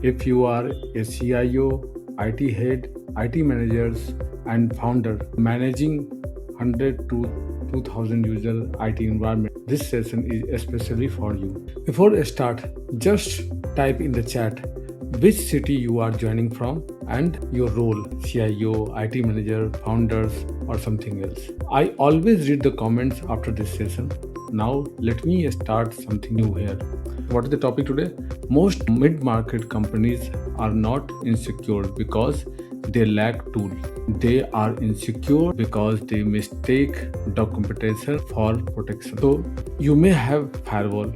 If you are a CIO, IT head, IT managers, and founder managing 100 to 2000 user IT environment, this session is especially for you. Before I start, just type in the chat which city you are joining from and your role, CIO, IT manager, founders, or something else. I always read the comments after this session. Now, let me start something new here. What is the topic today? Most mid-market companies are not insecure because they lack tools. They are insecure because they mistake documentation for protection. So you may have firewall,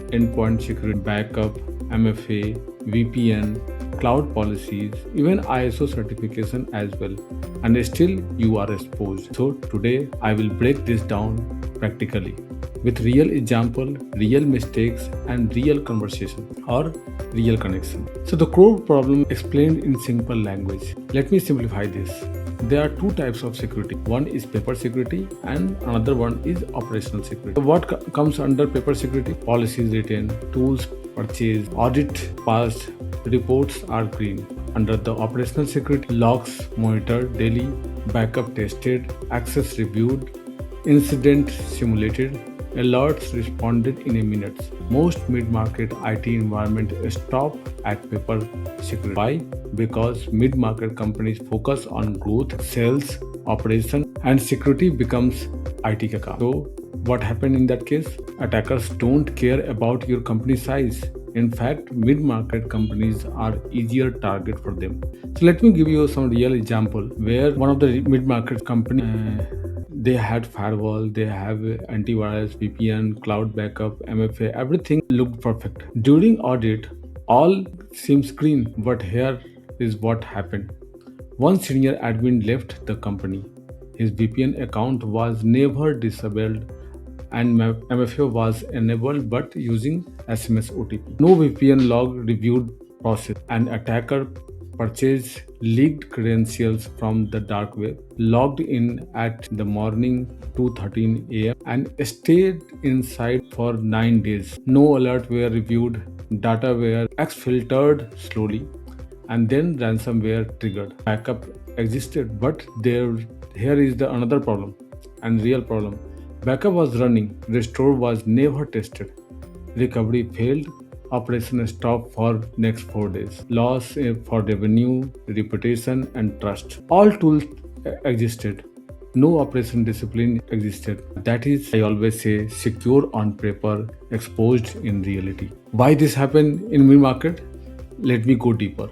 endpoint security, backup, MFA, VPN, cloud policies, even ISO certification as well, and still you are exposed. So today I will break this down practically with real example, real mistakes, and real conversation or real connection. So the core problem explained in simple language. Let me simplify this. There are two types of security. One is paper security and another one is operational security. So what comes under paper security? Policies written, tools purchased, audit passed, reports are green. Under the operational security, logs monitored daily, backup tested, access reviewed, incident simulated, alerts responded in a minute. Most mid-market IT environments stop at paper security. Why? Because mid-market companies focus on growth, sales, operation, and security becomes IT ka kaam. So what happened in that case? Attackers don't care about your company size. In fact, mid-market companies are easier target for them. So let me give you some real example where one of the mid-market company they had firewall, they have antivirus, VPN, cloud backup, MFA, everything looked perfect. During audit, all seems green, but here is what happened. One senior admin left the company. His VPN account was never disabled and MFA was enabled but using SMS OTP. No VPN log reviewed process. An attacker purchased leaked credentials from the dark web, logged in at the morning 2:13 a.m. and stayed inside for 9 days. No alert were reviewed, data were exfiltered slowly, and then ransomware triggered. Backup existed, but here is the another problem and real problem. Backup was running, restore was never tested, recovery failed, operation stopped for next 4 days, loss for revenue, reputation, and trust. All tools existed. No operation discipline existed. That is, I always say, secure on paper, exposed in reality. Why this happened in mid-market? Let me go deeper.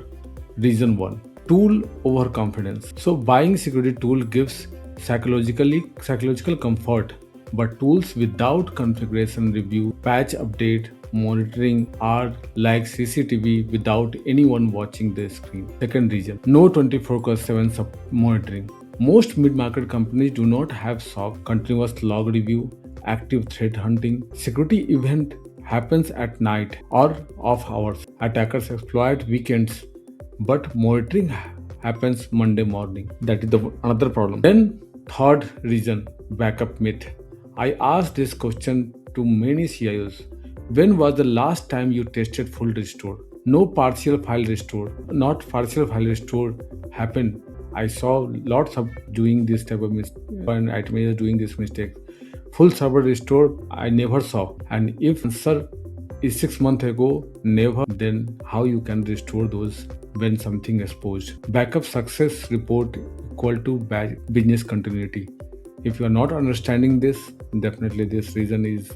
Reason 1. Tool overconfidence. So buying security tool gives psychological comfort, but tools without configuration review, patch update, monitoring are like CCTV without anyone watching the screen. Second reason, no 24/7 monitoring. Most mid-market companies do not have SOC, continuous log review, active threat hunting. Security event happens at night or off hours. Attackers exploit weekends, but monitoring happens Monday morning. That is another problem. Then third reason, backup myth. I asked this question to many CIOs. When was the last time you tested full restore? No partial file restore. Not partial file restore happened. I saw lots of doing this type of mistake and IT managers doing this mistake. Full server restore I never saw. And if answer is 6 months ago, never, then how you can restore those when something exposed? Backup success report equal to business continuity. If you are not understanding this, definitely this reason is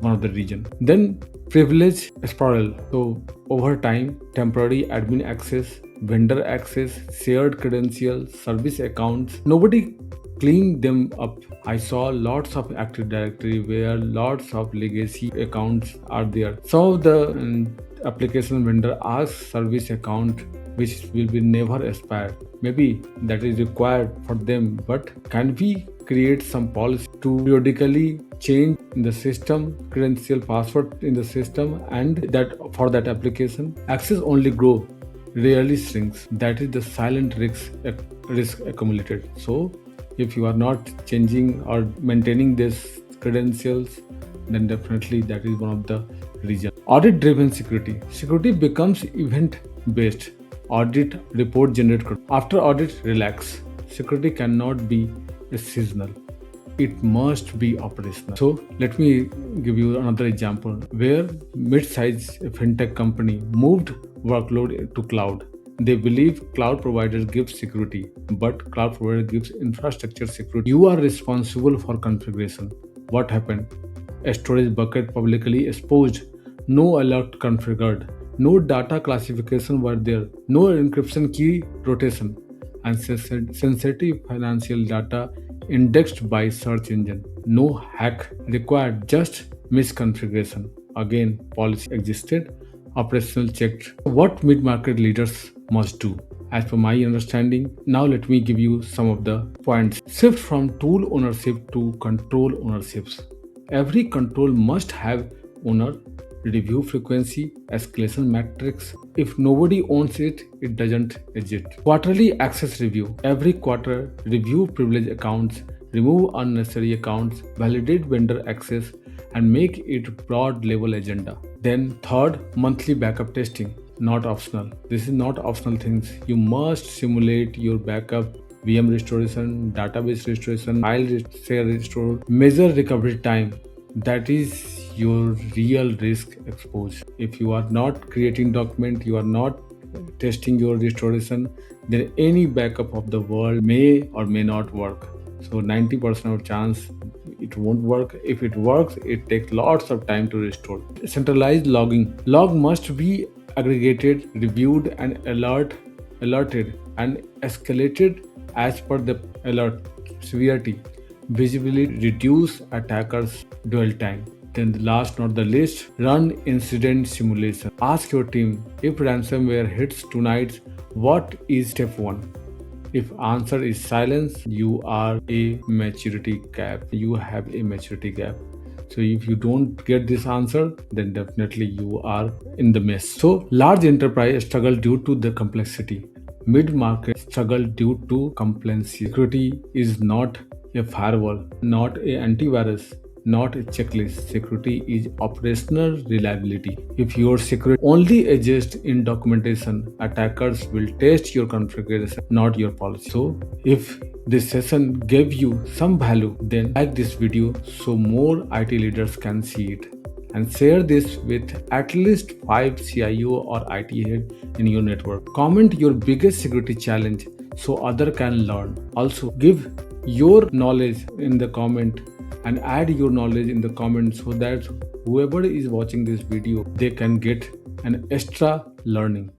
one of the reason. Then privilege sprawl. So over time, temporary admin access, vendor access, shared credentials, service accounts. Nobody clean them up. I saw lots of Active Directory where lots of legacy accounts are there. Some of the application vendor asks service account which will be never expire. Maybe that is required for them, but can we create some policy to periodically change in the system, credential password in the system, and that for that application access only grow, rarely shrinks. That is the silent risk accumulated. So if you are not changing or maintaining these credentials, then definitely that is one of the region. Audit driven security. Security becomes event based. Audit report generated. After audit, relax. Security cannot be seasonal, it must be operational. So let me give you another example where mid-sized fintech company moved workload to cloud. They believe cloud providers give security, but cloud provider gives infrastructure security. You are responsible for configuration. What happened? A storage bucket publicly exposed, no alert configured, no data classification were there, no encryption key rotation, and sensitive financial data indexed by search engine. No hack required, just misconfiguration. Again, policy existed, operational checked. What mid-market leaders must do? As per my understanding, now let me give you some of the points. Shift from tool ownership to control ownerships. Every control must have owner, review frequency, escalation metrics. If nobody owns it, it doesn't exist. Quarterly access review. Every quarter, review privilege accounts, remove unnecessary accounts, validate vendor access, and make it broad level agenda. Then third, monthly backup testing. Not optional. This is not optional things. You must simulate your backup, VM restoration, database restoration, file share restore, measure recovery time. That is your real risk exposure. If you are not creating document, you are not testing your restoration, then any backup of the world may or may not work. So 90% of chance it won't work. If it works, it takes lots of time to restore. Centralized logging. Log must be aggregated, reviewed, and alerted and escalated as per the alert severity. Visibly reduce attackers' dwell time. Then the last not the least, run incident simulation. Ask your team, if ransomware hits tonight, what is step 1? If answer is silence, you are a maturity gap. You have a maturity gap. So if you don't get this answer, then definitely you are in the mess. So large enterprise struggle due to the complexity. Mid-market struggle due to complacency. Security is not a firewall, not a antivirus, not a checklist. Security is operational reliability. If your security only exists in documentation, attackers will test your configuration, not your policy. So if this session gave you some value, then like this video so more IT leaders can see it, and share this with at least 5 CIO or IT head in your network. Comment your biggest security challenge so other can learn. Also give your knowledge in the comment and add your knowledge in the comments so that whoever is watching this video, they can get an extra learning.